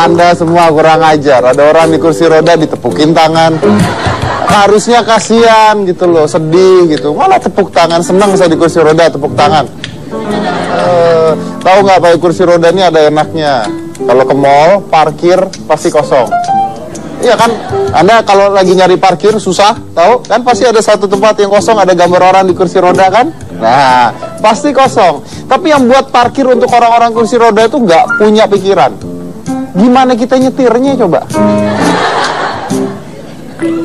Anda semua kurang ajar. Ada orang di kursi roda ditepukin tangan. Harusnya kasihan gitu loh, sedih gitu. Malah tepuk tangan, senang saya di kursi roda tepuk tangan. Tahu nggak pakai kursi roda ini ada enaknya? Kalau ke mall, parkir pasti kosong. Iya kan? Anda kalau lagi nyari parkir susah, tahu? Kan pasti ada satu tempat yang kosong, ada gambar orang di kursi roda kan? Nah, pasti kosong. Tapi yang buat parkir untuk orang-orang kursi roda itu nggak punya pikiran. Gimana kita nyetirnya coba?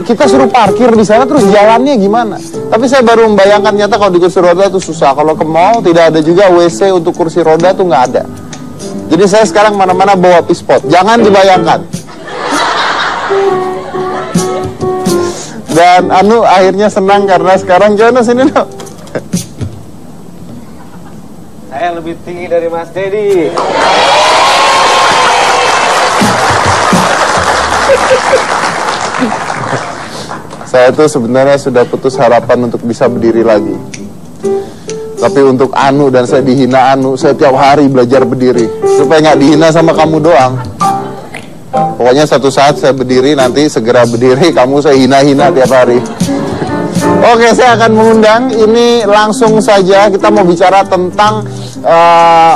Kita suruh parkir di sana terus jalannya gimana? Tapi saya baru membayangkan nyata kalau di kursi roda itu susah. Kalau ke mall tidak ada juga WC untuk kursi roda tuh nggak ada. Jadi saya sekarang mana-mana bawa pispot. Jangan dibayangkan. Dan Anu akhirnya senang karena sekarang Jono sini dong. Saya lebih tinggi dari Mas Dedi. Saya tuh sebenarnya sudah putus harapan untuk bisa berdiri lagi. Tapi untuk Anu dan saya dihina Anu, saya tiap hari belajar berdiri supaya nggak dihina sama kamu doang. Pokoknya satu saat saya berdiri, nanti segera berdiri, kamu saya hina-hina tiap hari. Oke, saya akan mengundang, ini langsung saja kita mau bicara tentang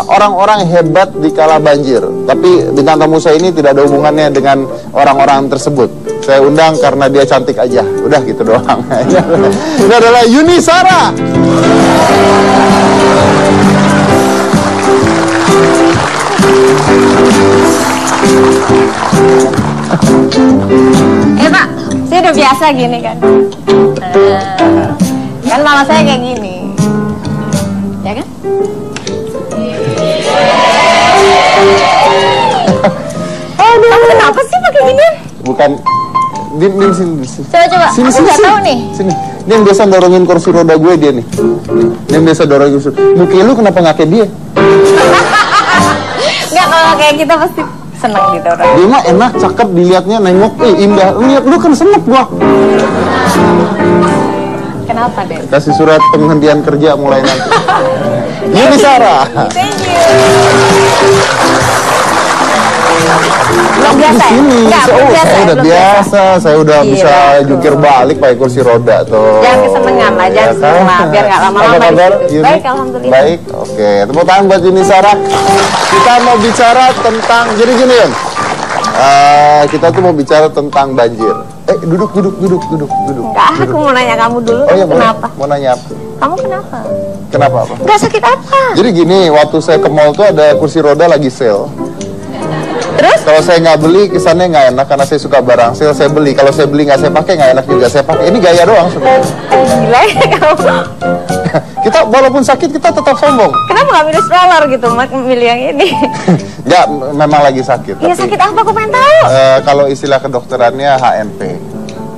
orang-orang hebat di kala banjir. Tapi bintang tamu saya ini tidak ada hubungannya dengan orang-orang tersebut. Saya undang karena dia cantik aja. Udah gitu doang. Ini adalah Yuni Shara. Pak, saya udah biasa gini kan. Kan mama saya kayak gini. Ya kan? Aduh, kamu kenapa sih pakai gini? Bukan. Din, sini. Coba. Sini, aku nggak tahu nih. Sini. Ini yang biasa dorongin kursi roda gue dia nih. Ini yang biasa dorongin kursi. Muka lu kenapa nggak kayak dia? Nggak, kalau kayak kita pasti seneng gitu orang. Dia mah enak, cakep dilihatnya, nengok, indah. Lihat lu kan seneng gua. Kenapa deh? Kasih surat penghentian kerja mulai nanti. Yuni Shara. Thank you. Belum biasa ya? Enggak, belum biasa. Saya udah biasa, saya udah bisa jungkir balik pakai kursi roda tuh. Jangan kesenengan lah, jangan kesenengan, biar nggak lama-lama di situ. Baik, alhamdulillah. Baik, oke. Tepuk tangan buat Yuni Shara. Kita mau bicara tentang, jadi gini ya. Kita tuh mau bicara tentang banjir. Duduk. Enggak, aku mau nanya kamu dulu. Oh iya, kenapa? Mau nanya apa? Kamu kenapa? Kenapa apa? Enggak sakit apa? Jadi gini, waktu saya ke mall tuh ada kursi roda lagi sale. Terus? Kalau saya nggak beli, kesannya nggak enak karena saya suka barang sale, saya beli. Kalau saya beli nggak saya pakai, nggak enak juga saya pakai. Ini gaya doang sebenarnya. Gila ya kamu. Kita walaupun sakit kita tetap sombong. Kenapa nggak milih stroller gitu, milih yang ini? Nggak, memang lagi sakit. Iya, sakit apa? Aku pengen tahu. Kalau istilah kedokterannya HNP.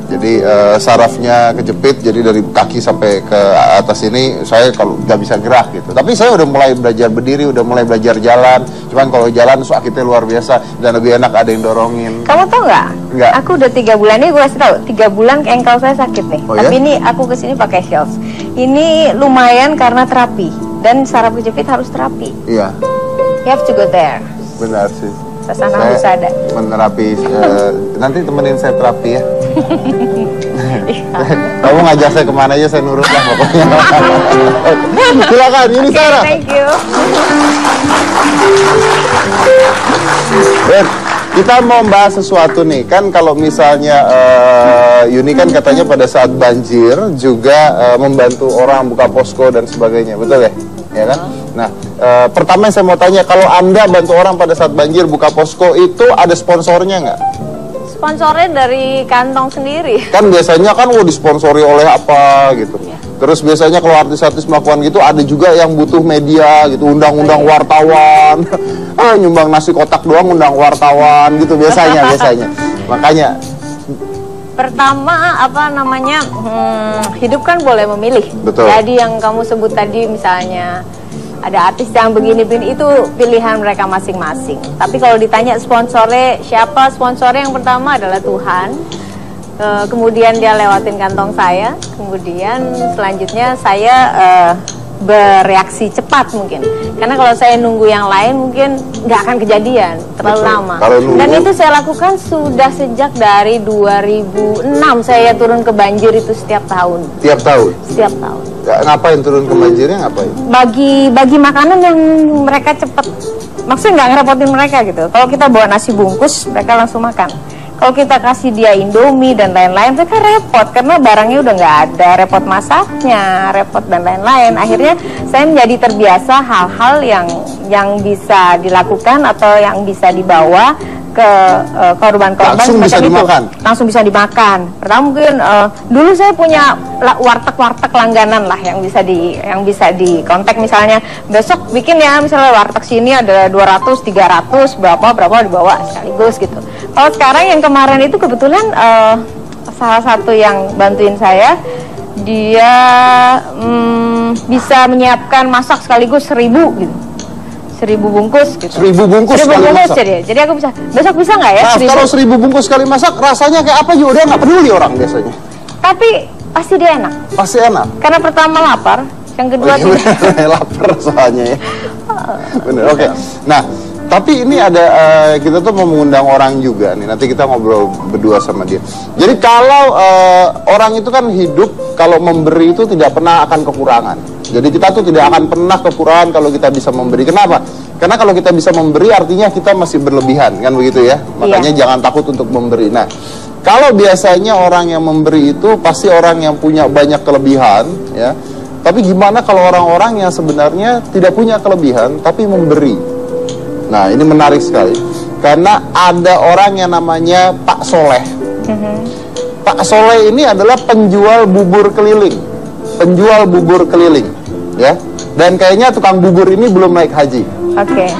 Jadi sarafnya kejepit, jadi dari kaki sampai ke atas ini saya kalau nggak bisa gerak gitu. Tapi saya udah mulai belajar berdiri, udah mulai belajar jalan. Cuman kalau jalan sakitnya luar biasa dan lebih enak ada yang dorongin. Kamu tahu nggak? Nggak. Aku udah 3 bulan ini, gue kasih tahu 3 bulan ankle saya sakit nih. Oh, tapi ya? ini aku kesini pakai heels. Ini lumayan karena terapi dan saraf kejepit harus terapi. Iya, You have to go there. benar sih. Sasana harus ada. Menerapi, nanti temenin saya terapi ya. Kamu ngajak saya kemana aja saya nurut lah pokoknya. Silakan, Yuni Shara. Thank you. Kita mau bahas sesuatu nih, kan kalau misalnya Yuni kan katanya pada saat banjir juga membantu orang buka posko dan sebagainya, betul ya? Ya kan? Nah, pertama yang saya mau tanya, kalau Anda bantu orang pada saat banjir buka posko itu ada sponsornya nggak? Sponsornya dari kantong sendiri. Kan biasanya kan disponsori oleh apa gitu. Terus biasanya kalau artis-artis melakukan gitu ada juga yang butuh media gitu, undang-undang wartawan. Nyumbang nasi kotak doang undang wartawan gitu biasanya. Makanya pertama apa namanya, hidup kan boleh memilih. Betul. Jadi yang kamu sebut tadi misalnya ada artis yang begini-begini, itu pilihan mereka masing-masing. Tapi kalau ditanya sponsornya siapa, sponsornya yang pertama adalah Tuhan. Kemudian dia lewatin kantong saya. Kemudian selanjutnya saya bereaksi cepat mungkin. Karena kalau saya nunggu yang lain mungkin nggak akan kejadian, terlalu Betul. lama. Kalau nunggu- Dan itu saya lakukan sudah sejak dari 2006 saya turun ke banjir itu setiap tahun. Tiap tahun. Setiap tahun. Ngapain turun ke banjirnya, ngapain? Bagi makanan yang mereka cepet, maksudnya nggak ngerepotin mereka gitu. Kalau kita bawa nasi bungkus, mereka langsung makan. Kalau kita kasih dia Indomie dan lain-lain, mereka repot karena barangnya udah nggak ada, repot masaknya, repot dan lain-lain. Akhirnya saya menjadi terbiasa hal-hal yang bisa dilakukan atau yang bisa dibawa ke korban-korban Langsung bisa semacam itu. dimakan? Langsung bisa dimakan. Pertama mungkin dulu saya punya warteg-warteg langganan lah yang bisa di kontak, misalnya besok bikin ya, misalnya warteg sini ada 200, 300 berapa dibawa sekaligus gitu. Kalau sekarang yang kemarin itu kebetulan salah satu yang bantuin saya, dia bisa menyiapkan masak sekaligus 1000 gitu. 1000 bungkus gitu. 1000 bungkus 1000 sekali bungkus masak. jadi aku bisa, besok bisa nggak ya? Nah, 1000? kalau 1000 bungkus sekali masak, rasanya kayak apa juga dia nggak peduli orang biasanya. Tapi pasti dia enak. Pasti enak. Karena pertama lapar, yang kedua Oh, iya, bener. Lapar soalnya ya. Bener, oke. Nah, tapi ini ada, kita tuh mau mengundang orang juga nih. Nanti kita ngobrol berdua sama dia. Jadi kalau orang itu kan hidup, kalau memberi itu tidak pernah akan kekurangan. Jadi kita tuh tidak akan pernah kekurangan kalau kita bisa memberi. Kenapa? Karena kalau kita bisa memberi artinya kita masih berlebihan, kan begitu ya? Makanya jangan takut untuk memberi. Nah, kalau biasanya orang yang memberi itu pasti orang yang punya banyak kelebihan, ya. Tapi gimana kalau orang-orang yang sebenarnya tidak punya kelebihan tapi memberi? Nah, ini menarik sekali. Karena ada orang yang namanya Pak Soleh. Pak Soleh ini adalah penjual bubur keliling. Penjual bubur keliling, ya. Dan kayaknya tukang bubur ini belum naik haji. Oke.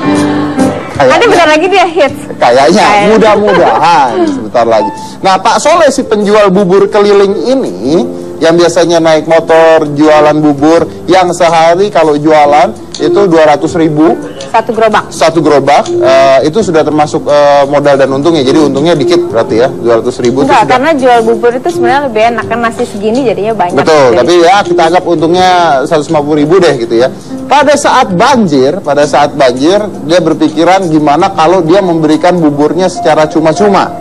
Kayaknya. Ada bentar lagi dia hits. Kayaknya, mudah-mudahan sebentar lagi. Nah, Pak Soleh si penjual bubur keliling ini yang biasanya naik motor jualan bubur, yang sehari kalau jualan itu 200.000 Satu gerobak. satu gerobak, itu sudah termasuk modal dan untungnya. Jadi untungnya dikit berarti ya, 200.000 itu Enggak, sudah. karena jual bubur itu sebenarnya lebih enak kan, nasi segini jadinya banyak. Betul, Jadi- tapi ya kita anggap untungnya 150.000 deh gitu ya. Pada saat banjir, dia berpikiran gimana kalau dia memberikan buburnya secara cuma-cuma.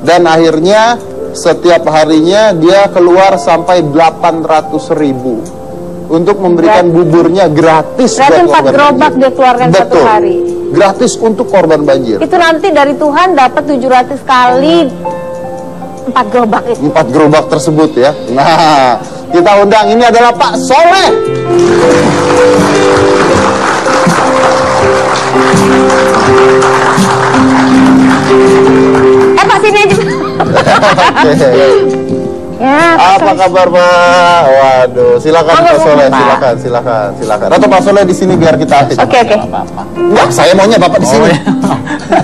Dan akhirnya setiap harinya dia keluar sampai 800.000 untuk memberikan buburnya gratis. Berarti buat 4 korban gerobak banjir. dia keluarkan satu Betul. hari. Gratis untuk korban banjir. Itu nanti dari Tuhan dapat 700 kali 4 gerobak itu. 4 gerobak tersebut ya. Nah, kita undang, ini adalah Pak Soleh. Pak sini aja. Oke. Ya, Apa kabar Pak? Waduh, silakan Halo, Pak Soleh, Pak. silakan. Atau Pak Soleh di sini biar kita update. Oke. Enggak, saya maunya Bapak di sini.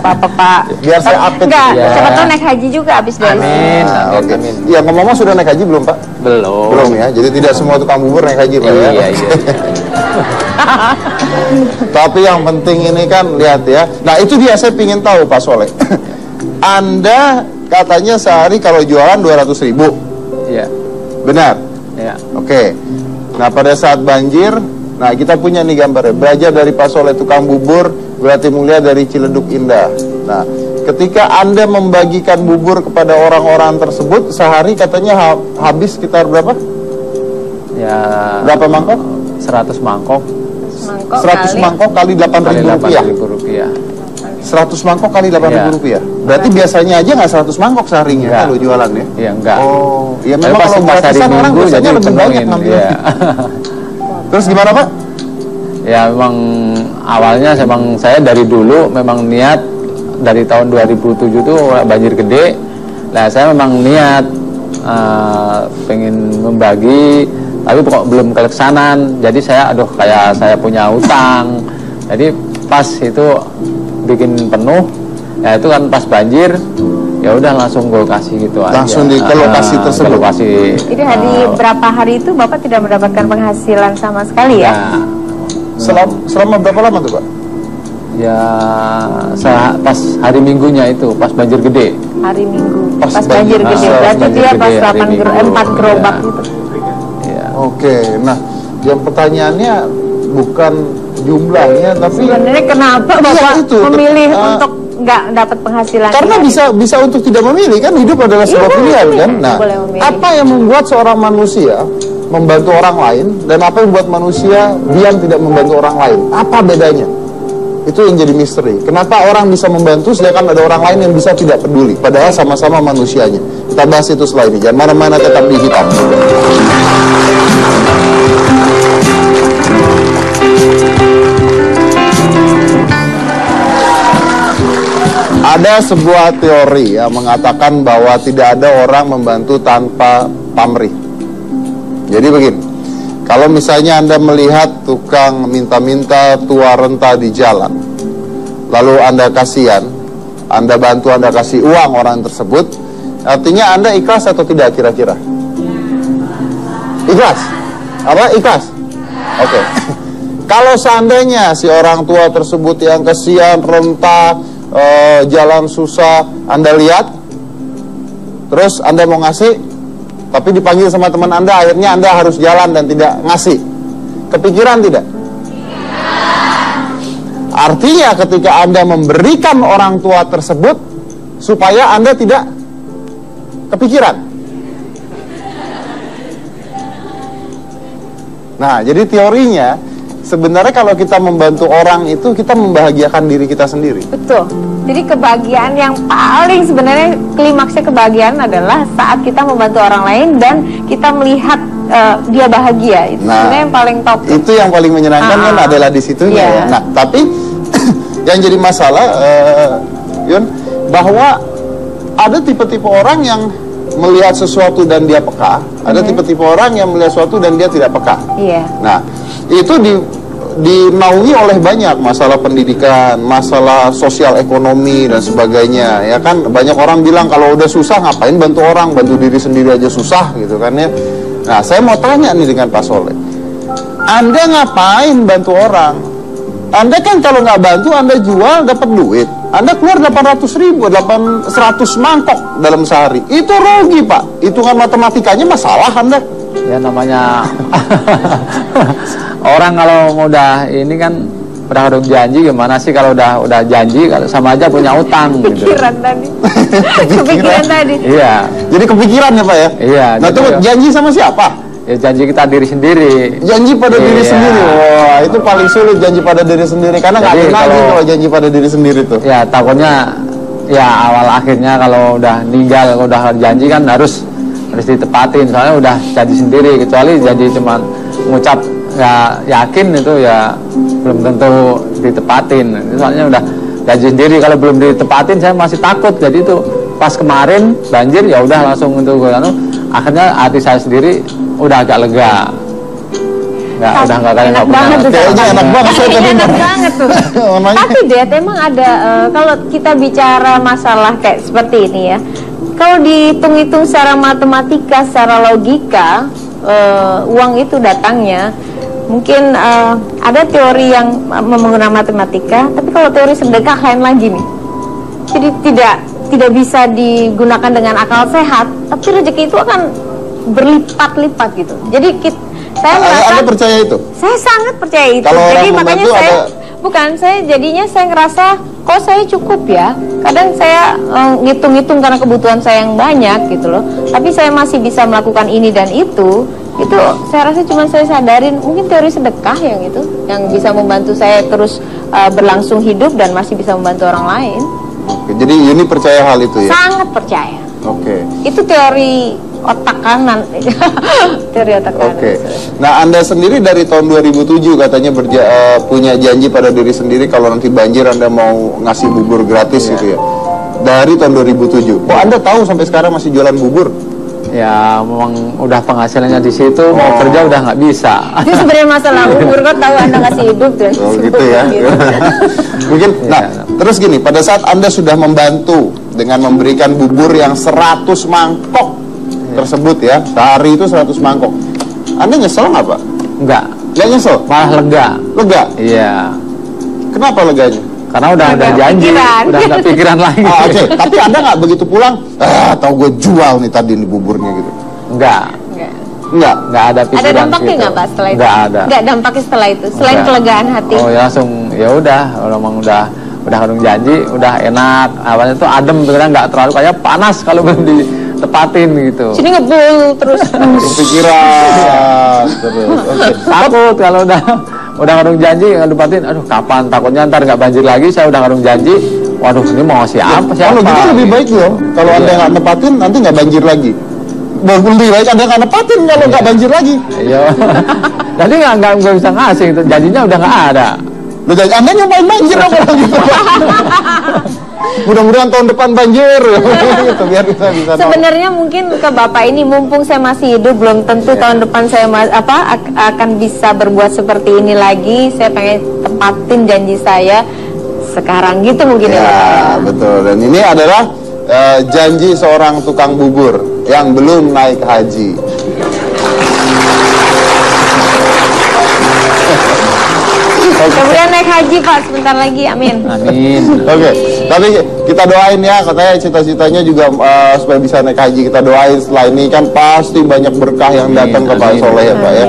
Apa Pak? Biar saya update. Enggak, Ya. siapa tahu naik haji juga habis dari sini. Nah, oke. Ya, ngomong-ngomong sudah naik haji belum, Pak? Belum. Belum ya. Jadi tidak semua tukang bubur naik haji, Pak ya. Iya. Tapi yang penting ini kan lihat ya. Nah, itu dia saya ingin tahu Pak Soleh. Anda katanya sehari kalau jualan 200.000. Iya. Benar? Iya. Oke. Nah, pada saat banjir, nah kita punya nih gambarnya. Belajar dari Pak Soleh tukang bubur, berarti mulia dari Ciledug Indah. Nah, ketika Anda membagikan bubur kepada orang-orang tersebut, sehari katanya habis sekitar berapa? Ya. Berapa mangkok? 100 mangkok 100 mangkok kali 8.000 rupiah. 8.000 rupiah. 100 mangkok kali 8.000 Iya. rupiah. Berarti biasanya aja nggak 100 mangkok seharinya Enggak. kalau jualan ya? Iya, enggak. Oh, ya Tapi memang pas kalau hari gratisan orang Minggu biasanya jadi lebih banyak penuhin, ngambil. iya. Terus gimana Pak? Ya memang awalnya memang saya dari dulu memang niat dari tahun 2007 tuh banjir gede. Nah saya memang niat pengen membagi, tapi kok belum keleksanan. Jadi saya kayak saya punya utang. Jadi pas itu bikin penuh, ya itu kan pas banjir, ya udah langsung gue kasih gitu aja. Langsung ke lokasi tersebut. Ke lokasi. Jadi berapa hari itu Bapak tidak mendapatkan penghasilan sama sekali ya? Selama berapa lama tuh Pak? Ya pas hari Minggunya itu, pas banjir gede. Hari Minggu. Pas Pas banjir banjir- gede. pas Berarti banjir dia pas gede, hari 4 Minggu, gerobak ya. gitu. Ya. Oke, nah Yang pertanyaannya bukan jumlahnya, tapi sebenarnya kenapa Bapak itu, memilih untuk nggak dapat penghasilan? karena bisa untuk tidak memilih, kan hidup adalah sebuah pilihan kan. Nah, apa yang membuat seorang manusia membantu orang lain dan apa yang membuat manusia diam tidak membantu orang lain? Apa bedanya? Itu yang jadi misteri. Kenapa orang bisa membantu sedangkan ada orang lain yang bisa tidak peduli, padahal sama-sama manusianya. Kita bahas itu setelah ini. Jangan mana-mana, tetap di Hitam. Ada sebuah teori yang mengatakan bahwa tidak ada orang membantu tanpa pamrih. Jadi begini, kalau misalnya Anda melihat tukang minta-minta tua renta di jalan, lalu Anda kasihan, Anda bantu, Anda kasih uang orang tersebut, artinya Anda ikhlas atau tidak kira-kira? Ikhlas? Apa? Ikhlas? Oke. Kalau seandainya si orang tua tersebut yang kasihan, renta, jalan susah, Anda lihat, terus Anda mau ngasih, tapi dipanggil sama teman Anda, akhirnya Anda harus jalan dan tidak ngasih. Kepikiran tidak? Artinya ketika Anda memberikan orang tua tersebut, supaya Anda tidak kepikiran. Nah, jadi teorinya, sebenarnya kalau kita membantu orang itu, kita membahagiakan diri kita sendiri. Betul. Jadi kebahagiaan yang paling sebenarnya klimaksnya kebahagiaan adalah saat kita membantu orang lain dan kita melihat dia bahagia. Itu sebenarnya yang paling top. Itu yang paling menyenangkan kan adalah di situnya ya. Nah, tapi yang jadi masalah Yun, bahwa ada tipe-tipe orang yang melihat sesuatu dan dia peka, ada tipe-tipe orang yang melihat sesuatu dan dia tidak peka. Iya. Nah, itu dinaungi oleh banyak masalah pendidikan, masalah sosial ekonomi dan sebagainya. Ya kan, banyak orang bilang kalau udah susah ngapain bantu orang, bantu diri sendiri aja susah gitu kan ya. Nah, saya mau tanya nih dengan Pak Soleh, Anda ngapain bantu orang? Anda kan kalau nggak bantu, Anda jual dapat duit, Anda keluar 100 mangkok dalam sehari. Itu rugi Pak, hitungan matematikanya masalah Anda. Ya namanya orang kalau udah ini kan udah janji, gimana sih kalau udah janji, kalau sama aja punya utang gitu. Kepikiran tadi. Kepikiran tadi. Iya. Jadi kepikiran ya Pak ya? Iya. Nah itu janji sama siapa? Ya janji kita diri sendiri. Janji pada diri sendiri. Wah, itu paling sulit, janji pada diri sendiri, karena nggak ada lagi kalau janji pada diri sendiri tuh. Ya takutnya ya awal akhirnya kalau udah ninggal, kalau udah janji kan harus ditepatin, soalnya udah janji sendiri. Kecuali janji cuma ngucap nggak yakin, itu ya belum tentu ditepatin. Soalnya udah janji sendiri, kalau belum ditepatin saya masih takut. Jadi itu pas kemarin banjir ya udah langsung untuk akhirnya hati saya sendiri udah agak lega. Udah nggak kayak nggak punya. Kayaknya enak banget saya tadi. Enak banget tuh. Tapi Dad, emang ada kalau kita bicara masalah kayak seperti ini ya, kalau dihitung-hitung secara matematika, secara logika, uang itu datangnya mungkin ada teori yang menggunakan matematika, tapi kalau teori sedekah lain lagi nih. Jadi tidak bisa digunakan dengan akal sehat, tapi rezeki itu akan berlipat-lipat gitu. Jadi saya merasa, Anda percaya itu? Saya sangat percaya itu. Kalau jadi orang makanya saya jadinya saya ngerasa kok saya cukup ya. Kadang saya ngitung-ngitung karena kebutuhan saya yang banyak gitu loh. Tapi saya masih bisa melakukan ini dan itu saya rasa cuma saya sadarin mungkin teori sedekah yang itu yang bisa membantu saya terus berlangsung hidup dan masih bisa membantu orang lain. Oke, jadi Yuni percaya hal itu ya? Sangat percaya. Oke. Itu teori otak kanan. Teori otak kanan. Oke. Nah, Anda sendiri dari tahun 2007 katanya punya janji pada diri sendiri kalau nanti banjir Anda mau ngasih bubur gratis gitu ya. Dari tahun 2007. Kok Anda tahu sampai sekarang masih jualan bubur? Ya memang udah penghasilannya di situ, mau kerja udah nggak bisa. Itu sebenarnya masalah bubur, kok tahu Anda ngasih hidup tuh. Oh gitu ya. Mungkin. Nah, terus gini, pada saat Anda sudah membantu dengan memberikan bubur yang 100 mangkok tersebut ya, sehari itu 100 mangkok, Anda nyesel nggak Pak? Enggak. Nggak nyesel? Malah lega. Lega? Iya. Kenapa leganya? Karena udah janji, udah nggak pikiran lagi. Oke. Tapi Anda nggak begitu pulang, tahu gue jual nih tadi nih buburnya gitu? Enggak. nggak ada pikiran. Ada dampaknya gitu. nggak Pak setelah itu? Nggak ada. Nggak dampaknya setelah itu, selain Nggak. kelegaan hati. Oh ya langsung ya udah, memang udah kadung janji, udah enak. Awalnya tuh adem, sebenarnya nggak terlalu kayak panas kalau belum ditepatin gitu. Sini ngebul terus. Pikiran terus. Oke. Takut kalau udah kadung janji nggak ditepatin, aduh kapan, takutnya ntar nggak banjir lagi. Saya udah kadung janji, waduh ini mau siapa? Kalau gitu lebih baik loh. Kalau Anda nggak nepatin, nanti nggak banjir lagi. Lebih baik Anda nggak nepatin kalau nggak banjir lagi. Iya. Jadi nggak bisa ngasih, itu janjinya udah nggak ada. Loh, jadi Anda nyobain banjir dong kalau gitu. Mudah-mudahan tahun depan banjir. Gitu, biar bisa Sebenarnya mungkin ke Bapak ini, mumpung saya masih hidup, belum tentu tahun depan saya akan bisa berbuat seperti ini lagi. Saya pengen tepatin janji saya sekarang gitu mungkin ya. Ya, betul. Dan ini adalah janji seorang tukang bubur yang belum naik haji. Kemudian naik haji Pak sebentar lagi, amin. Amin. Oke, tapi kita doain ya, katanya cita-citanya juga supaya bisa naik haji. Kita doain setelah ini kan pasti banyak berkah yang datang ke Pak Soleh ya Pak ya.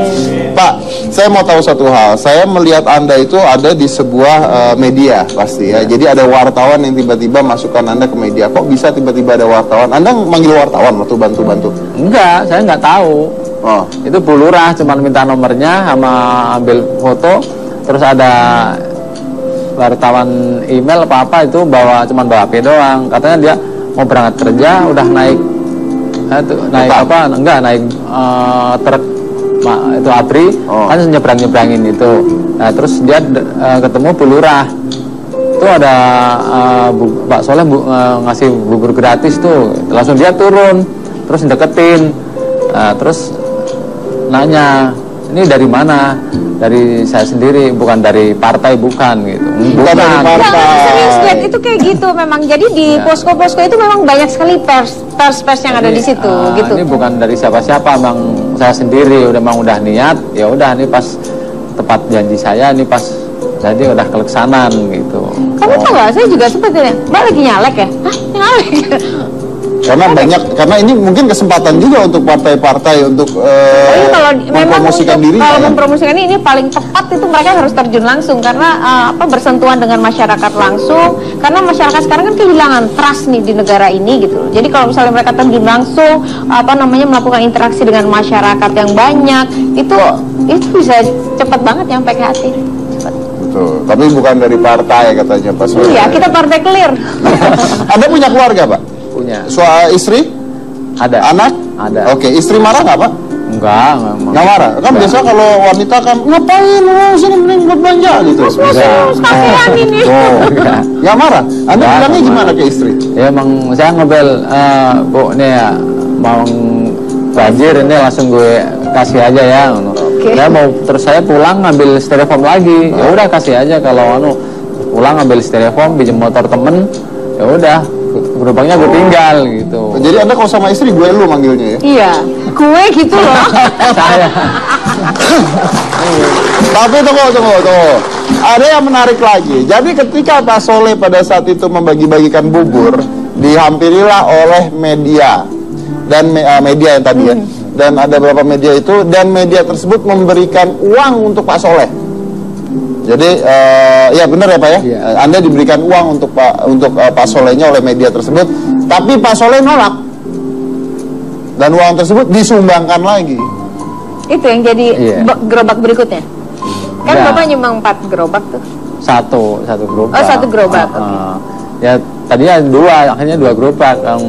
Pak, saya mau tahu satu hal. Saya melihat Anda itu ada di sebuah media pasti ya. Jadi ada wartawan yang tiba-tiba masukkan Anda ke media. Kok bisa tiba-tiba ada wartawan? Anda manggil wartawan waktu bantu-bantu? Enggak, saya nggak tahu. Oh, Itu Bu Lurah cuma minta nomornya sama ambil foto. Terus ada wartawan email apa itu cuman bawa HP doang. Katanya dia mau berangkat kerja, udah naik naik apa? Enggak, naik truk itu ABRI, kan nyebrangin itu. Nah, terus dia ketemu Bu Lurah. Itu ada Pak Soleh ngasih bubur gratis tuh. Langsung dia turun, terus deketin. Terus nanya, ini dari mana? Dari saya sendiri, bukan dari partai, bukan gitu. bukan dari partai. Serius lihat itu kayak gitu memang. Jadi di posko-posko itu memang banyak sekali pers yang ada di situ gitu. Ini bukan dari siapa-siapa, memang saya sendiri udah niat. Ya udah, ini pas tepat janji saya, ini pas jadi udah keleksanan gitu. Kamu tahu nggak? Saya juga seperti ini. Mbak lagi nyalek ya? Hah, nyalek? Karena ini mungkin kesempatan juga untuk partai-partai untuk Kalau memang mempromosikan diri. Kalau mempromosikan ini paling tepat itu mereka harus terjun langsung karena bersentuhan dengan masyarakat langsung. Karena masyarakat sekarang kan kehilangan trust nih di negara ini gitu. Jadi kalau misalnya mereka terjun langsung, melakukan interaksi dengan masyarakat yang banyak, itu bisa cepat banget nyampe ke hati. Betul. Tapi bukan dari partai katanya Pak Soleh. Iya, kita partai clear. Anda punya keluarga Pak? Punya. Istri? Ada. Anak? Ada. Oke, istri marah nggak Pak? Enggak. Nggak marah? Kan biasa kalau wanita kan ngapain lu sini mending buat belanja gitu. Kasihan ini. Nggak marah? Anda bilangnya gimana ke istri? Ya emang saya ngebel, Bu, ini ya mau banjir, ini langsung gue kasih aja ya. Saya mau terus saya pulang ngambil styrofoam lagi. Ya udah kasih aja, kalau pulang ngambil styrofoam, pinjam motor temen, ya udah gerobaknya gue tinggal gitu. Jadi Anda kalau sama istri gue lu manggilnya ya? Iya, gue gitu loh. Saya. Tapi tunggu. Ada yang menarik lagi. Jadi ketika Pak Soleh pada saat itu membagi-bagikan bubur, dihampirilah oleh media dan media yang tadi ya. Dan ada beberapa media itu, dan media tersebut memberikan uang untuk Pak Soleh. Jadi ya benar ya Pak ya. Iya. Anda diberikan uang untuk Pak Solehnya oleh media tersebut, tapi Pak Soleh nolak. Dan uang tersebut disumbangkan lagi. Itu yang jadi gerobak berikutnya. Kan Ya. Bapak nyumbang 4 gerobak tuh. Satu gerobak. Oh, 1 gerobak. Ya tadinya 2, akhirnya 2 gerobak. Yang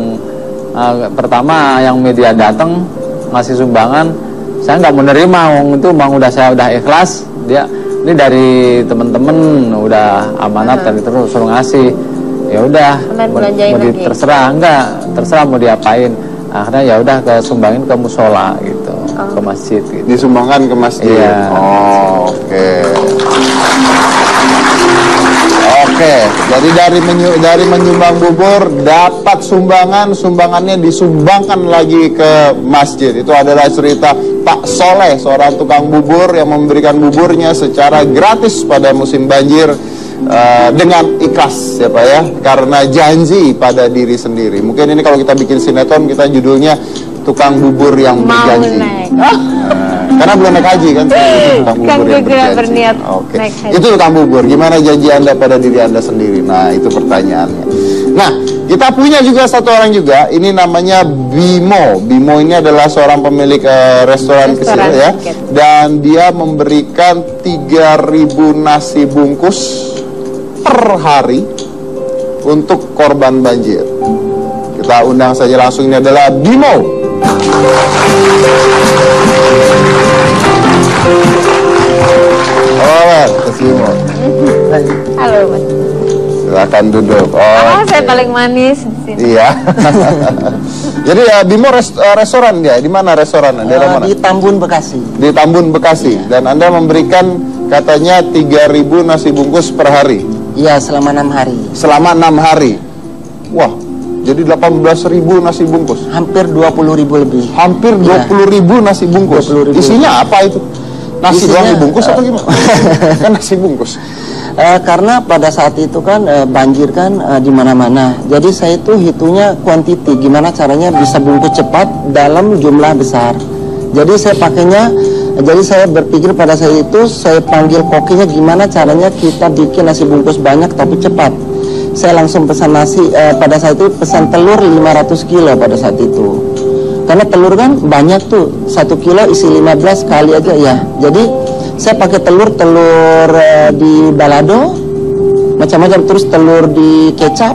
pertama yang media datang ngasih sumbangan, saya nggak menerima. Itu saya udah ikhlas. Ini dari temen-temen udah amanat dan terus suruh ngasih. Ya udah, mau terserah mau diapain. Akhirnya ya udah sumbangin ke musola gitu, ke masjid gitu. Disumbangkan ke masjid. Iya. Oke. Jadi dari menyumbang bubur dapat sumbangannya disumbangkan lagi ke masjid. Itu adalah cerita Pak Soleh, seorang tukang bubur yang memberikan buburnya secara gratis pada musim banjir dengan ikhlas ya Pak ya, karena janji pada diri sendiri. Mungkin ini kalau kita bikin sinetron kita judulnya tukang bubur yang Mau berjanji. naik. Karena belum naik haji kan, tukang Kan bubur yang juga berjanji. berniat Oke. naik haji. Itu tukang bubur. Gimana janji Anda pada diri Anda sendiri? Nah, itu pertanyaannya. Nah, kita punya juga satu orang juga. Ini namanya Bimo. Bimo ini adalah seorang pemilik restoran kecil ya. tiket. Dan dia memberikan 3.000 nasi bungkus per hari untuk korban banjir. Kita undang saja langsung, ini adalah Bimo. Mas Bimo. Halo Mas. Silakan duduk. Saya paling manis di sini. Iya. Jadi Bimo restoran dia. Di mana restoran? Daerah mana? Di Tambun, Bekasi. Di Tambun, Bekasi. Dan Anda memberikan katanya 3.000 nasi bungkus per hari. Iya, selama 6 hari. Selama 6 hari. Wah, jadi 18.000 nasi bungkus. Hampir 20.000 lebih. Hampir 20.000 nasi bungkus. 20.000. Isinya apa itu? Nasi Isinya, doang dibungkus atau gimana? Kan nasi bungkus. Karena pada saat itu kan banjir kan di mana-mana. Jadi saya itu hitungnya kuantiti, gimana caranya bisa bungkus cepat dalam jumlah besar. Jadi saya pakainya, jadi saya berpikir pada saat itu saya panggil kokinya gimana caranya kita bikin nasi bungkus banyak tapi cepat. Saya langsung pesan nasi, pada saat itu pesan telur 500 kilo pada saat itu. Karena telur kan banyak tuh, 1 kilo isi 15 kali aja ya. Jadi saya pakai telur di balado, macam-macam, terus telur di kecap,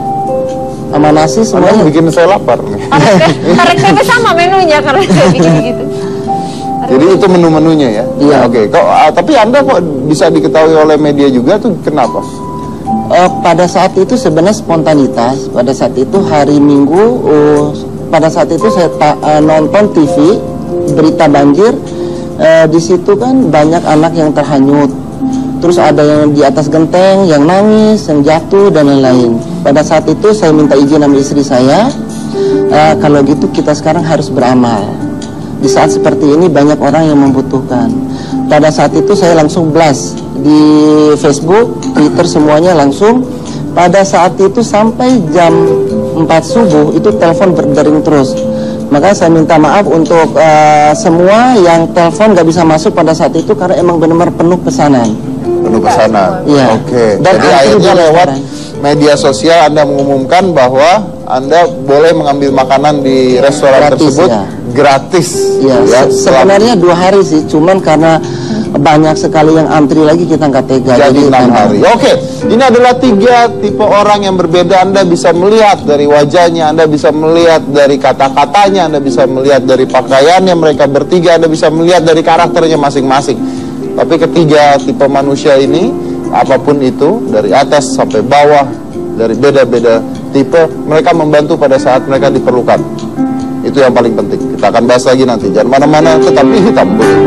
sama nasi Anda semuanya. bikin saya lapar nih. Resepnya sama menunya karena saya bikin gitu. Jadi itu menu-menunya ya? Iya. Oke. Tapi Anda kok bisa diketahui oleh media juga tuh kenapa? Pada saat itu sebenarnya spontanitas. Pada saat itu hari Minggu, pada saat itu saya nonton TV berita banjir. Di situ kan banyak anak yang terhanyut. Terus ada yang di atas genteng, yang nangis, yang jatuh dan lain-lain. Pada saat itu saya minta izin sama istri saya, kalau gitu kita sekarang harus beramal. Di saat seperti ini banyak orang yang membutuhkan. Pada saat itu saya langsung blast di Facebook, Twitter, semuanya langsung. Pada saat itu sampai jam 4 subuh itu telepon berdering terus. Maka saya minta maaf untuk semua yang telepon gak bisa masuk pada saat itu karena emang benar-benar penuh pesanan. Penuh pesanan. Iya. Oke. Dan Jadi antri akhirnya di lewat restoran. media sosial Anda mengumumkan bahwa Anda boleh mengambil makanan di restoran Gratis, tersebut ya. gratis. Ya, Ya, sebenarnya 2 hari sih, cuman karena banyak sekali yang antri lagi kita nggak tega. jadi 6 memang- hari. Oke, ini adalah 3 tipe orang yang berbeda. Anda bisa melihat dari wajahnya, Anda bisa melihat dari kata-katanya, Anda bisa melihat dari pakaiannya mereka bertiga, Anda bisa melihat dari karakternya masing-masing. Tapi ketiga tipe manusia ini, apapun itu, dari atas sampai bawah, dari beda-beda tipe, mereka membantu pada saat mereka diperlukan. Itu yang paling penting. Kita akan bahas lagi nanti. Jangan mana-mana, tetap di Hitam Putih.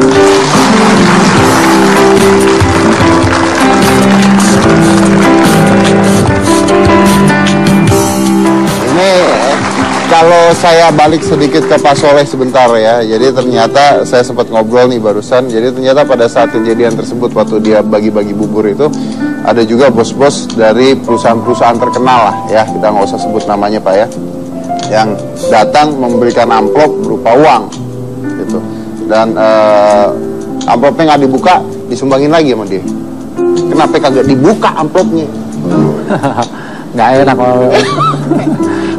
Ini kalau saya balik sedikit ke Pak Soleh sebentar ya. Jadi ternyata saya sempat ngobrol nih barusan. Jadi ternyata pada saat kejadian tersebut waktu dia bagi-bagi bubur itu ada juga bos-bos dari perusahaan-perusahaan terkenal lah ya. Kita nggak usah sebut namanya Pak ya. Yang datang memberikan amplop berupa uang gitu. Dan amplopnya nggak dibuka, disumbangin lagi sama dia. Kenapa kagak dibuka amplopnya? Nggak enak kalau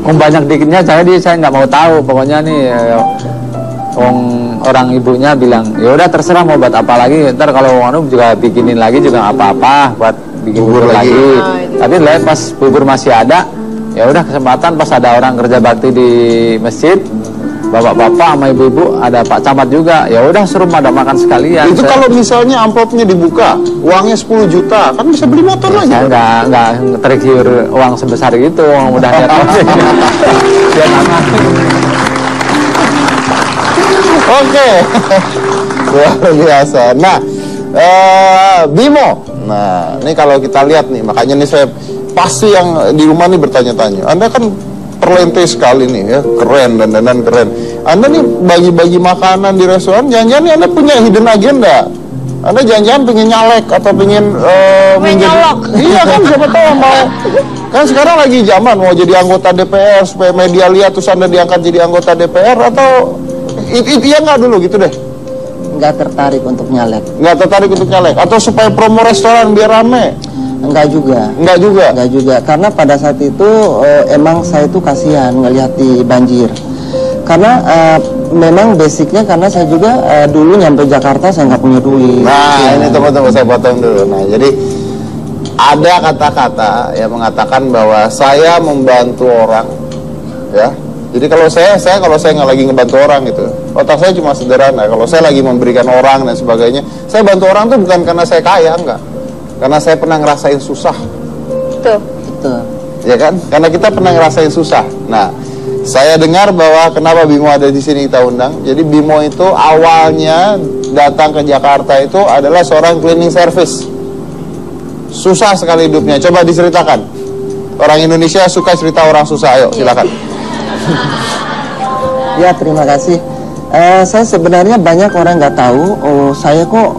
banyak dikitnya saya nggak mau tahu. Pokoknya nih orang ibunya bilang ya udah terserah mau buat apa lagi, ntar kalau anu juga bikinin lagi juga nggak apa-apa buat bikin bubur lagi. Tapi lihat pas bubur masih ada, ya udah kesempatan pas ada orang kerja bakti di masjid, bapak-bapak sama ibu-ibu, ada Pak Camat juga, ya udah suruh pada makan sekalian. Itu kalau misalnya amplopnya dibuka, uangnya 10 juta, kan bisa beli motor lagi. Saya nggak tergiur uang sebesar itu, uang udah lihat dia aman. Oke, luar biasa. Nah, Bimo. Nah, ini kalau kita lihat nih, makanya nih saya pasti yang di rumah nih bertanya-tanya. Anda kan perlente sekali nih ya, keren, dandanan keren. Anda nih bagi-bagi makanan di restoran, jangan-jangan nih Anda punya hidden agenda. Anda jangan-jangan pengen nyalek atau pengen nyolok. Iya kan, siapa tahu mau. Kan sekarang lagi zaman mau jadi anggota DPR supaya media lihat terus Anda diangkat jadi anggota DPR, atau Itu ya nggak dulu gitu deh. Nggak tertarik untuk nyalek. Nggak tertarik untuk nyalek. Atau supaya promo restoran biar rame. Enggak juga. Enggak juga. Enggak juga. Karena pada saat itu emang saya itu kasihan ngelihat di banjir. Karena memang basicnya karena saya juga dulu nyampe Jakarta saya nggak punya duit. Nah ini tunggu saya potong dulu. Nah jadi ada kata-kata yang mengatakan bahwa saya membantu orang, ya. Jadi kalau saya nggak lagi ngebantu orang gitu, otak saya cuma sederhana. Kalau saya lagi memberikan orang dan sebagainya, saya bantu orang tuh bukan karena saya kaya, enggak. Karena saya pernah ngerasain susah. Tuh. Betul. Ya kan? Karena kita pernah ngerasain susah. Nah, saya dengar bahwa kenapa Bimo ada di sini kita undang. Jadi Bimo itu awalnya datang ke Jakarta itu adalah seorang cleaning service. Susah sekali hidupnya. Coba diceritakan. Orang Indonesia suka cerita orang susah. Ayo, silakan. Ya, terima kasih. Saya sebenarnya banyak orang nggak tahu. Saya kok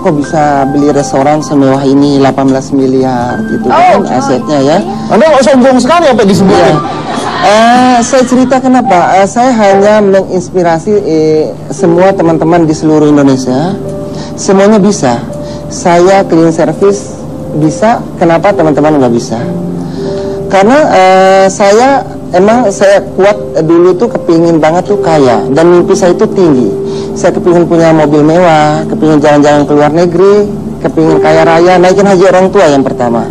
bisa beli restoran semewah ini 18 miliar gitu kan asetnya ya. Anda nggak sombong sekali apa disebutin? Saya cerita kenapa. Saya hanya menginspirasi semua teman-teman di seluruh Indonesia. Semuanya bisa. Saya cleaning service bisa. Kenapa teman-teman nggak bisa? Karena saya kuat dulu tuh kepingin banget tuh kaya. Dan mimpi saya itu tinggi. Saya kepingin punya mobil mewah, kepingin jalan-jalan ke luar negeri, kepingin kaya raya, naikin haji orang tua yang pertama.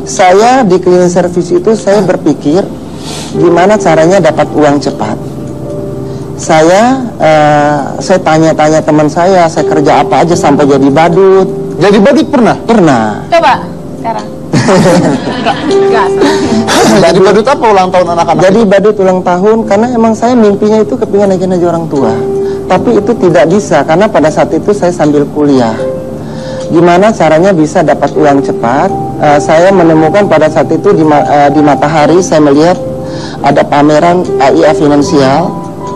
Saya di cleaning service itu saya berpikir gimana caranya dapat uang cepat. Saya tanya-tanya teman saya kerja apa aja sampai jadi badut. Jadi badut pernah? Pernah. Coba sekarang. Enggak. Jadi badut apa ulang tahun anak-anak? Jadi badut ulang tahun karena emang saya mimpinya itu kepingin naikin haji orang tua. Tapi itu tidak bisa karena pada saat itu saya sambil kuliah. Gimana caranya bisa dapat uang cepat? Saya menemukan pada saat itu di Matahari saya melihat ada pameran AIA Finansial,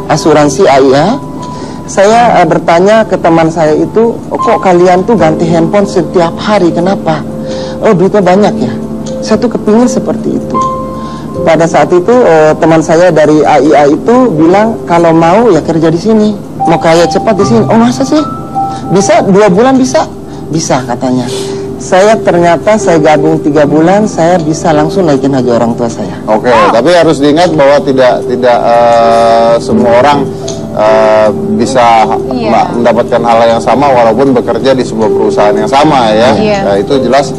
asuransi AIA. Saya bertanya ke teman saya itu, kok kalian tuh ganti handphone setiap hari, kenapa? Oh, duitnya banyak ya. Saya tuh kepingin seperti itu. Pada saat itu teman saya dari AIA itu bilang kalau mau ya kerja di sini, mau kaya cepat di sini. Oh masa sih? Bisa 2 bulan bisa? Bisa katanya. Saya gabung 3 bulan, saya bisa langsung naikin haji orang tua saya. Oke, tapi harus diingat bahwa tidak semua orang bisa mendapatkan hal yang sama walaupun bekerja di sebuah perusahaan yang sama ya. Nah, itu jelas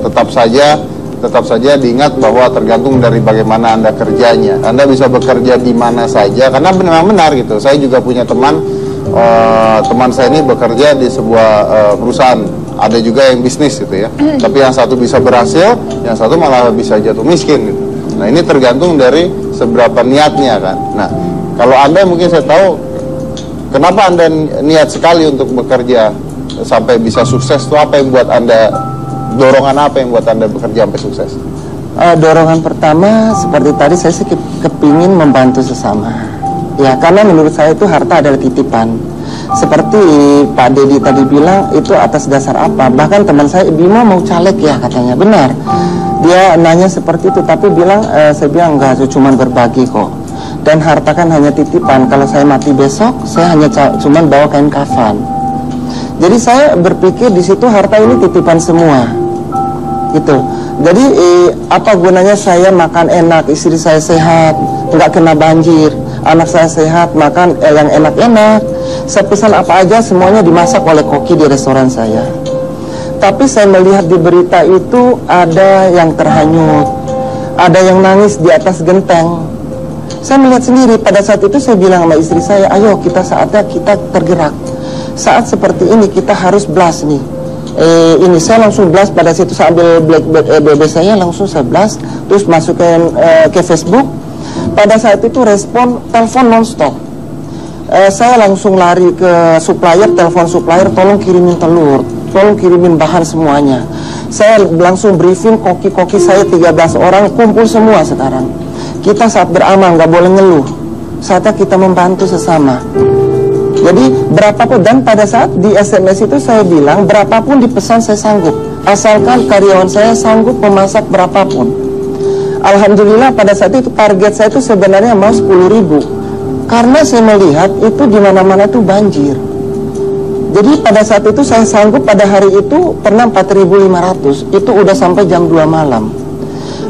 tetap saja diingat bahwa tergantung dari bagaimana Anda kerjanya. Anda bisa bekerja di mana saja karena memang benar gitu. Saya juga punya teman saya ini bekerja di sebuah perusahaan. Ada juga yang bisnis gitu ya. Tapi yang satu bisa berhasil, yang satu malah bisa jatuh miskin gitu. Nah, ini tergantung dari seberapa niatnya kan. Nah, kalau Anda mungkin saya tahu kenapa Anda niat sekali untuk bekerja sampai bisa sukses itu apa yang buat Anda, dorongan apa yang buat Anda bekerja sampai sukses? Dorongan pertama seperti tadi saya kepingin membantu sesama. Ya, karena menurut saya itu harta adalah titipan. Seperti Pak Dedi tadi bilang, itu atas dasar apa? Bahkan teman saya, Bimo mau caleg ya katanya, benar. Dia nanya seperti itu, tapi saya bilang enggak, cuma berbagi kok. Dan harta kan hanya titipan. Kalau saya mati besok, saya hanya cuma bawa kain kafan. Jadi saya berpikir di situ harta ini titipan semua, gitu. Jadi apa gunanya saya makan enak, istri saya sehat, nggak kena banjir, anak saya sehat, makan yang enak-enak. Saya pesan apa aja semuanya dimasak oleh koki di restoran saya. Tapi saya melihat di berita itu ada yang terhanyut, ada yang nangis di atas genteng. Saya melihat sendiri. Pada saat itu saya bilang sama istri saya, ayo saatnya kita tergerak. Saat seperti ini kita harus blast nih. Ini saya langsung blast pada situ, saya ambil BB saya langsung saya blast, terus masukin ke Facebook. Pada saat itu respon telepon nonstop. Saya langsung lari ke supplier, telepon supplier, tolong kirimin telur, tolong kirimin bahan semuanya. Saya langsung briefing koki-koki saya 13 orang, kumpul semua sekarang. Kita saat beramal nggak boleh ngeluh, saatnya kita membantu sesama. Jadi berapapun, dan pada saat di SMS itu saya bilang berapapun dipesan saya sanggup, asalkan karyawan saya sanggup memasak berapapun. Alhamdulillah pada saat itu target saya itu sebenarnya mau 10.000. Karena saya melihat itu di mana-mana tuh banjir. Jadi pada saat itu saya sanggup pada hari itu pernah 4.500, itu udah sampai jam 2 malam.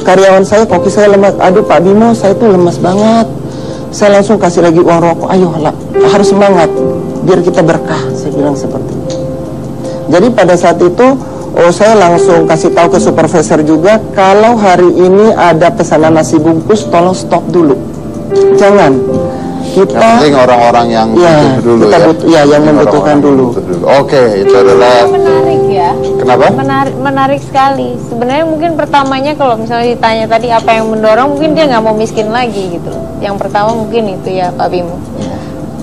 Karyawan saya, koki saya lemas, aduh Pak Bimo saya tuh lemas banget. Saya langsung kasih lagi uang rokok, ayo lah, harus semangat, biar kita berkah, saya bilang seperti itu. Jadi pada saat itu, saya langsung kasih tahu ke supervisor juga, kalau hari ini ada pesanan nasi bungkus, tolong stop dulu. Jangan. Kita yang penting orang-orang yang butuh dulu kita yang membutuhkan dulu. Oke, itu adalah menarik ya. Kenapa? Menarik sekali. Sebenarnya mungkin pertamanya kalau misalnya ditanya tadi apa yang mendorong, mungkin dia nggak mau miskin lagi gitu. Yang pertama mungkin itu ya Pak Bimo.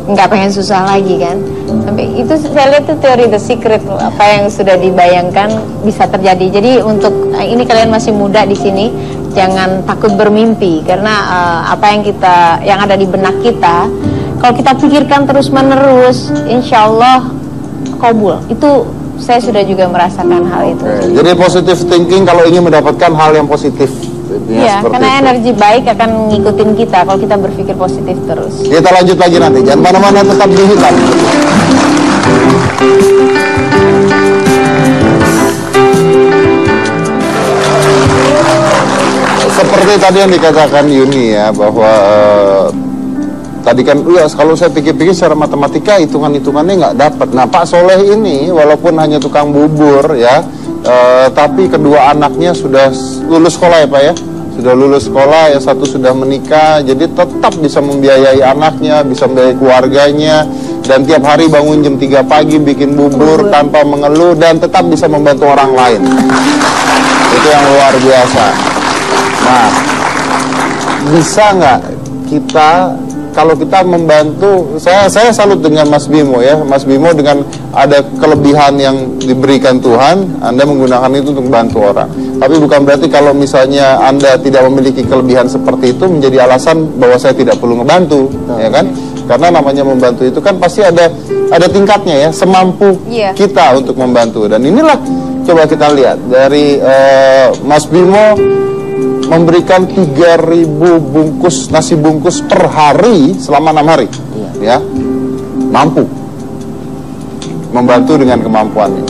Nggak pengen susah lagi kan. Sampai itu saya lihat itu teori The Secret loh. Apa yang sudah dibayangkan bisa terjadi. Jadi untuk ini kalian masih muda di sini, jangan takut bermimpi karena apa yang ada di benak kita, kalau kita pikirkan terus menerus, insya Allah kabul. Itu saya sudah juga merasakan hal itu. Jadi positive thinking kalau ingin mendapatkan hal yang positif. Iya, karena energi baik akan ngikutin kita kalau kita berpikir positif terus. Kita lanjut lagi nanti, jangan mana-mana, tetap di Hitam. Seperti tadi yang dikatakan Yuni ya, bahwa tadi kan ya kalau saya pikir-pikir secara matematika hitungan-hitungannya nggak dapat. Nah Pak Soleh ini walaupun hanya tukang bubur ya, tapi kedua anaknya sudah lulus sekolah ya Pak ya, sudah lulus sekolah, yang satu sudah menikah, jadi tetap bisa membiayai anaknya, bisa membiayai keluarganya, dan tiap hari bangun jam 3 pagi bikin bubur tanpa mengeluh dan tetap bisa membantu orang lain. Itu yang luar biasa. Nah, bisa nggak kita, kalau kita membantu, saya salut dengan Mas Bimo ya, Mas Bimo dengan ada kelebihan yang diberikan Tuhan, Anda menggunakan itu untuk membantu orang. Tapi bukan berarti kalau misalnya Anda tidak memiliki kelebihan seperti itu menjadi alasan bahwa saya tidak perlu ngebantu, ya kan? Karena namanya membantu itu kan pasti ada tingkatnya ya, semampu kita untuk membantu. Dan inilah coba kita lihat dari Mas Bimo memberikan 3.000 bungkus nasi bungkus per hari selama 6 hari, ya, mampu membantu dengan kemampuannya.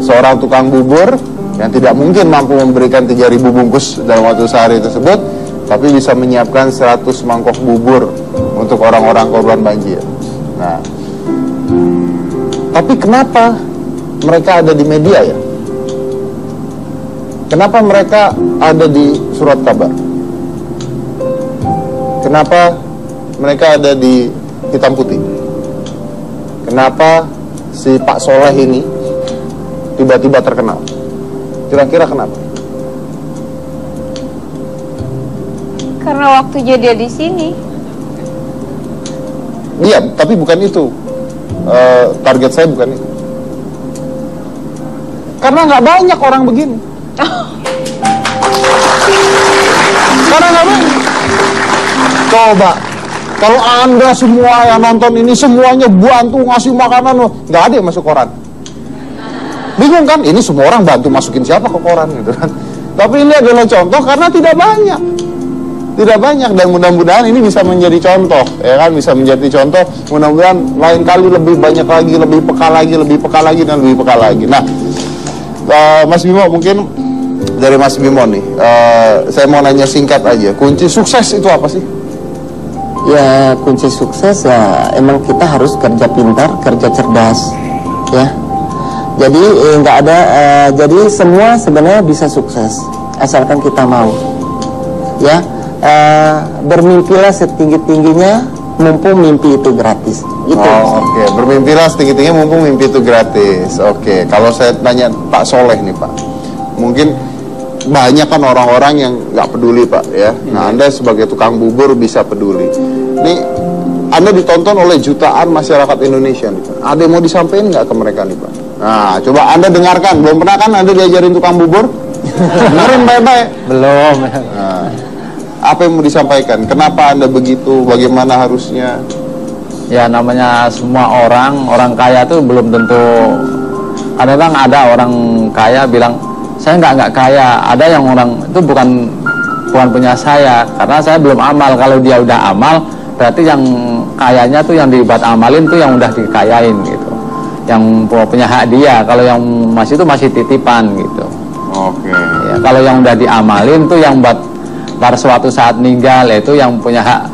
Seorang tukang bubur yang tidak mungkin mampu memberikan 3.000 bungkus dalam waktu sehari tersebut, tapi bisa menyiapkan 100 mangkok bubur untuk orang-orang korban banjir. Nah, tapi kenapa mereka ada di media ya? Kenapa mereka ada di surat kabar? Kenapa mereka ada di hitam putih? Kenapa si Pak Soleh ini tiba-tiba terkenal? Kira-kira kenapa? Karena waktunya dia di sini. Iya, tapi bukan itu. Target saya bukan itu. Karena nggak banyak orang begini. Karena nggak banyak. Coba, kalau Anda semua yang nonton ini semuanya bantu ngasih makanan loh, nggak ada yang masuk koran. Bingung kan? Ini semua orang bantu masukin siapa ke koran gitu kan? Tapi ini adalah contoh karena tidak banyak. Tidak banyak, dan mudah-mudahan ini bisa menjadi contoh, ya kan, bisa menjadi contoh. Mudah-mudahan lain kali lebih banyak lagi, lebih peka lagi, lebih peka lagi, dan lebih peka lagi. Nah, Mas Bimo, mungkin dari Mas Bimo nih, saya mau nanya singkat aja, kunci sukses itu apa sih? Ya, kunci sukses ya emang kita harus kerja pintar, kerja cerdas, ya. Jadi nggak ada, jadi semua sebenarnya bisa sukses asalkan kita mau, ya. Bermimpilah setinggi-tingginya, mumpung mimpi itu gratis. Itu. Oke. Bermimpilah setinggi-tingginya, mumpung mimpi itu gratis. Oke. Kalau saya tanya Pak Soleh nih Pak, mungkin banyak kan orang-orang yang nggak peduli Pak ya. Nah Anda sebagai tukang bubur bisa peduli. Nih Anda ditonton oleh jutaan masyarakat Indonesia nih Pak. Ada yang mau disampaikan nggak ke mereka nih Pak? Nah coba Anda dengarkan. Belum pernah kan Anda diajarin tukang bubur? Dengerin baik-baik. Belum. Nah, apa yang mau disampaikan? Kenapa Anda begitu? Bagaimana harusnya? Ya namanya semua orang kaya tuh belum tentu. Kadang-kadang ada orang kaya bilang saya nggak kaya. Ada yang orang itu bukan punya saya, karena saya belum amal. Kalau dia udah amal, berarti yang kayanya tuh yang dibuat amalin tuh yang udah dikayain gitu, yang punya hak dia. Kalau yang masih itu masih titipan gitu. Oke. Ya, kalau yang udah diamalin tuh yang buat pada suatu saat meninggal, itu yang punya hak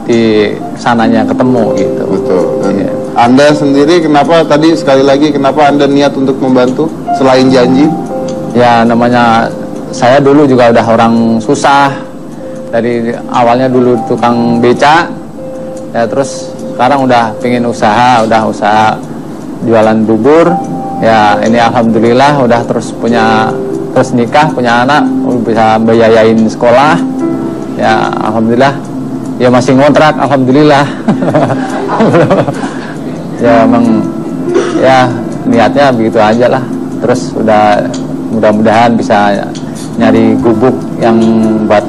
di sananya ketemu gitu. Betul. Dan Iya. Anda sendiri kenapa tadi sekali lagi kenapa Anda niat untuk membantu selain janji? Ya namanya saya dulu juga udah orang susah, dari awalnya dulu tukang beca, ya terus sekarang udah pengen usaha jualan bubur. Ya ini alhamdulillah udah terus nikah, punya anak, bisa biayain sekolah. Ya alhamdulillah. Ya masih ngontrak, alhamdulillah. Ya emang ya niatnya begitu aja lah. Terus udah mudah-mudahan bisa nyari gubuk yang buat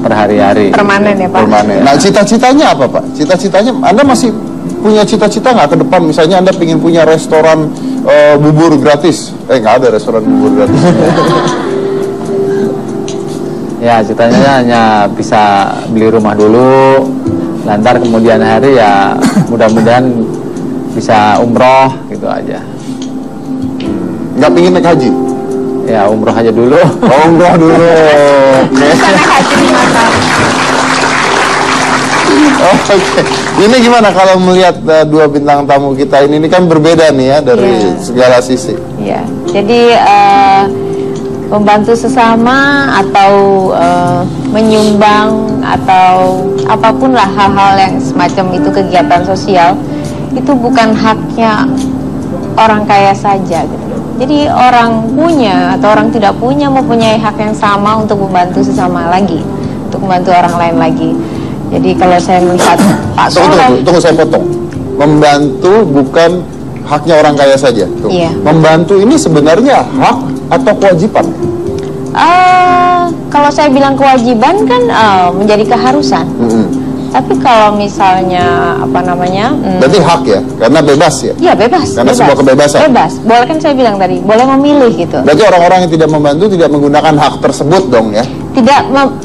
per hari-hari. Permanen ya Pak. Permanen. Nah, cita-citanya apa, Pak? Cita-citanya Anda masih punya cita-cita nggak ke depan? Misalnya Anda ingin punya restoran bubur gratis. Nggak ada restoran bubur gratis. Ya citanya hanya bisa beli rumah dulu, lantar kemudian hari ya mudah-mudahan bisa umroh gitu aja. Nggak pingin naik haji? Ya umroh aja dulu. Oh, umroh dulu. Oke. Bisa naik haji di mata. Oke. Ini gimana kalau melihat dua bintang tamu kita ini kan berbeda nih ya dari segala sisi. Iya. Jadi membantu sesama atau menyumbang atau apapun lah hal-hal yang semacam itu, kegiatan sosial itu bukan haknya orang kaya saja gitu. Jadi orang punya atau orang tidak punya mempunyai hak yang sama untuk membantu sesama lagi, untuk membantu orang lain lagi. Jadi kalau saya melihat Pak Soleh, Tunggu saya potong. Membantu bukan haknya orang kaya saja. Tuh. Iya. Membantu ini sebenarnya hak atau kewajiban? kalau saya bilang kewajiban kan menjadi keharusan. Tapi kalau misalnya Berarti hak ya, karena bebas ya. Iya bebas. Karena sebuah kebebasan. Bebas. Boleh, kan saya bilang tadi, boleh memilih gitu. Berarti orang-orang yang tidak membantu tidak menggunakan hak tersebut dong ya.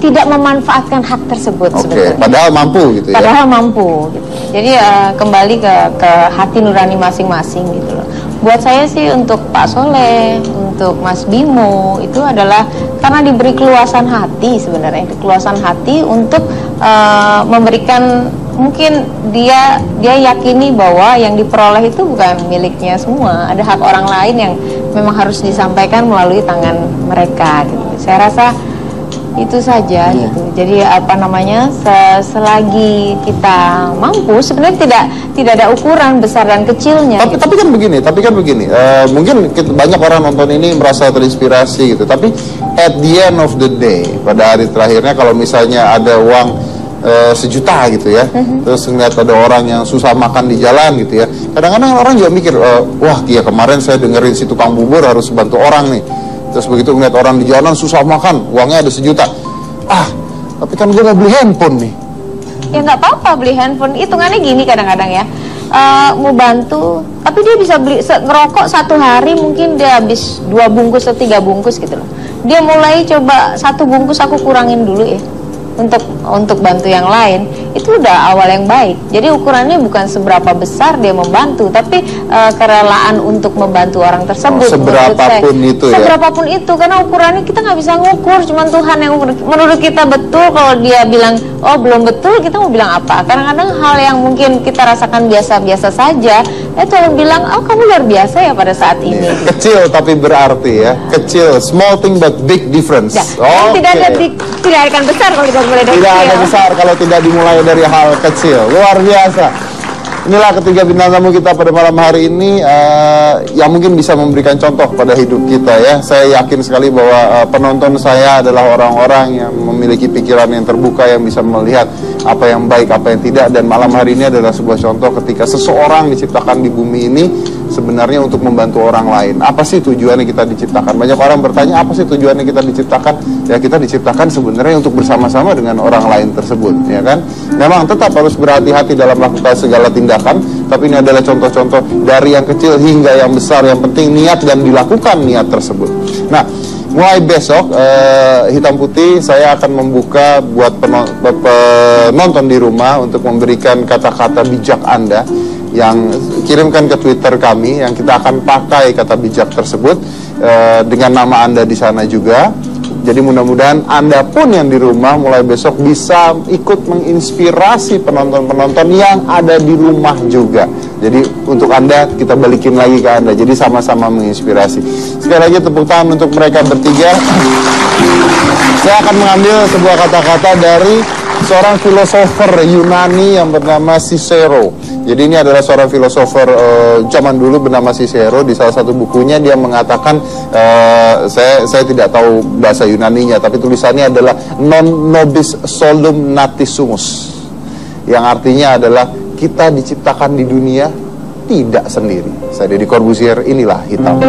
Tidak memanfaatkan hak tersebut Oke, sebetulnya. padahal mampu gitu ya. Padahal mampu gitu. Jadi kembali ke hati nurani masing-masing gitu loh. Buat saya sih untuk Pak Soleh, untuk Mas Bimo itu adalah karena diberi keluasan hati sebenarnya, keluasan hati untuk memberikan, mungkin dia yakini bahwa yang diperoleh itu bukan miliknya semua, ada hak orang lain yang memang harus disampaikan melalui tangan mereka gitu. Saya rasa itu saja gitu. Jadi selagi kita mampu, sebenarnya tidak ada ukuran besar dan kecilnya. Tapi kan begini, mungkin banyak orang nonton ini merasa terinspirasi gitu. Tapi at the end of the day, pada hari terakhirnya kalau misalnya ada uang 1 juta gitu ya, terus ngeliat ada orang yang susah makan di jalan gitu ya, kadang-kadang orang juga mikir, wah iya kemarin saya dengerin si tukang bubur harus bantu orang nih. Terus begitu ngeliat orang di jalan susah makan, uangnya ada 1 juta. Tapi kan gue mau beli handphone nih. Ya nggak apa-apa beli handphone. Hitungannya gini kadang-kadang ya, mau bantu, tapi dia bisa beli ngerokok 1 hari mungkin dia habis 2 bungkus atau 3 bungkus gitu loh. Dia mulai coba 1 bungkus aku kurangin dulu ya, untuk bantu yang lain. Itu udah awal yang baik. Jadi ukurannya bukan seberapa besar dia membantu, tapi kerelaan untuk membantu orang tersebut. Seberapapun itu ya. Seberapapun itu, karena ukurannya kita nggak bisa ngukur. Cuman Tuhan yang menurut kita betul. Kalau dia bilang oh belum betul, kita mau bilang apa? Kadang-kadang hal yang mungkin kita rasakan biasa-biasa saja, ya Tuhan bilang oh kamu luar biasa ya pada saat ini. Kecil tapi berarti ya. Kecil, small thing but big difference. Ya, tidak akan besar kalau kita mulai dari tidak kecil. ada besar kalau tidak dimulai dari hal kecil. Luar biasa. Inilah ketiga bintang tamu kita pada malam hari ini yang mungkin bisa memberikan contoh pada hidup kita ya. Saya yakin sekali bahwa penonton saya adalah orang-orang yang memiliki pikiran yang terbuka, yang bisa melihat apa yang baik, apa yang tidak. Dan malam hari ini adalah sebuah contoh ketika seseorang diciptakan di bumi ini sebenarnya untuk membantu orang lain. Apa sih tujuannya kita diciptakan? Banyak orang bertanya, apa sih tujuannya kita diciptakan? Ya kita diciptakan sebenarnya untuk bersama-sama dengan orang lain tersebut, ya kan? Memang tetap harus berhati-hati dalam melakukan segala tindakan, tapi ini adalah contoh-contoh dari yang kecil hingga yang besar. Yang penting niat dan dilakukan niat tersebut. Nah, Mulai besok Hitam Putih saya akan membuka buat penonton di rumah untuk memberikan kata-kata bijak Anda yang kirimkan ke Twitter kami, yang kita akan pakai kata bijak tersebut dengan nama Anda di sana juga. Jadi mudah-mudahan Anda pun yang di rumah mulai besok bisa ikut menginspirasi penonton-penonton yang ada di rumah juga. Jadi untuk Anda, kita balikin lagi ke Anda. Jadi sama-sama menginspirasi. Sekali lagi tepuk tangan untuk mereka bertiga. Saya akan mengambil sebuah kata-kata dari seorang filosofer Yunani yang bernama Cicero. Jadi ini adalah seorang filosofer zaman dulu bernama Cicero. Di salah satu bukunya dia mengatakan, saya tidak tahu bahasa Yunaninya, tapi tulisannya adalah non nobis solum natis sumus, yang artinya adalah kita diciptakan di dunia tidak sendiri. Saya Deddy Corbuzier, inilah Hitam.